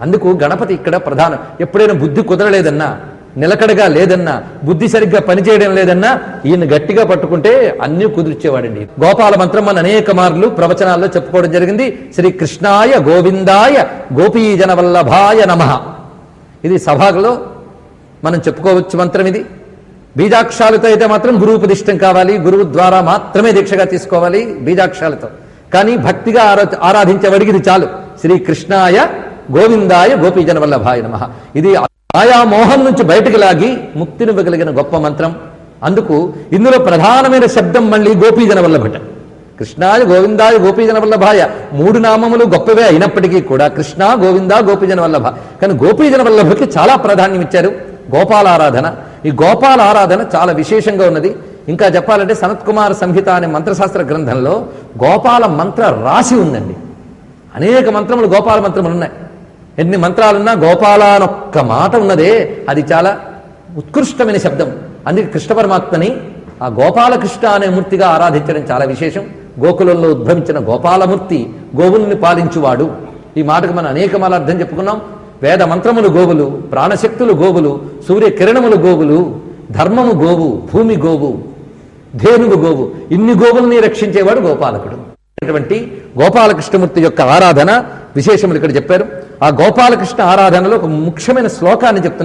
అందుకు గణపతి ఇక్కడ ప్రధానం. ఎప్పుడైనా బుద్ధి కుదరలేదన్నా, నిలకడగా లేదన్నా, బుద్ధి సరిగ్గా పనిచేయడం లేదన్నా ఈయన గట్టిగా పట్టుకుంటే అన్నీ కుదిర్చేవాడండి. గోపాల మంత్రం మన అనేక మార్లు ప్రవచనాల్లో చెప్పుకోవడం జరిగింది. శ్రీ కృష్ణాయ గోవిందాయ గోపీజన వల్లభాయ నమః. ఇది సభలో మనం చెప్పుకోవచ్చు మంత్రం. ఇది బీజాక్షరాలతో అయితే మాత్రం గురువుపదిష్టం కావాలి, గురువు ద్వారా మాత్రమే దీక్షగా తీసుకోవాలి బీజాక్షరాలతో. కానీ భక్తిగా ఆరాధించేవాడికి ఇది చాలు. శ్రీ కృష్ణాయ గోవిందాయ గోపీజన వల్లభాయ నమః. ఇది ఆయా మోహం నుంచి బయటకు లాగి ముక్తినివ్వగలిగిన గొప్ప మంత్రం. అందుకు ఇందులో ప్రధానమైన శబ్దం మళ్ళీ గోపీజన వల్లభట. కృష్ణాయ గోవిందాయ గోపీజన వల్లభాయ 3 నామములు గొప్పవే అయినప్పటికీ కూడా కృష్ణ గోవింద గోపీజన వల్లభ. కానీ గోపీజన వల్లభకి చాలా ప్రాధాన్యం ఇచ్చారు. గోపాలారాధన, ఈ గోపాల ఆరాధన చాలా విశేషంగా ఉన్నది. ఇంకా చెప్పాలంటే సనత్కుమార సంహిత అనే మంత్రశాస్త్ర గ్రంథంలో గోపాల మంత్ర రాశి ఉందండి. అనేక మంత్రములు గోపాల మంత్రములు ఉన్నాయి. ఎన్ని మంత్రాలున్నా గోపాల అనొక్క మాట ఉన్నదే, అది చాలా ఉత్కృష్టమైన శబ్దం. అందుకే కృష్ణ పరమాత్మని ఆ గోపాలకృష్ణ అనే మూర్తిగా ఆరాధించడం చాలా విశేషం. గోకులంలో ఉద్భవించిన గోపాలమూర్తి గోవుల్ని పాలించువాడు. ఈ మాటకు మనం అనేకమాల అర్థం చెప్పుకున్నాం. వేద మంత్రములు గోవులు, ప్రాణశక్తులు గోవులు, సూర్యకిరణములు గోవులు, ధర్మము గోవు, భూమి గోవు, ధేనువు గోవు, ఇన్ని గోవుల్ని రక్షించేవాడు గోపాలకుడు. అటువంటి గోపాలకృష్ణమూర్తి యొక్క ఆరాధన విశేషములు ఇక్కడ చెప్పారు. ఆ గోపాలకృష్ణ ఆరాధనలో ఒక ముఖ్యమైన శ్లోకాన్ని చెప్తున్నారు.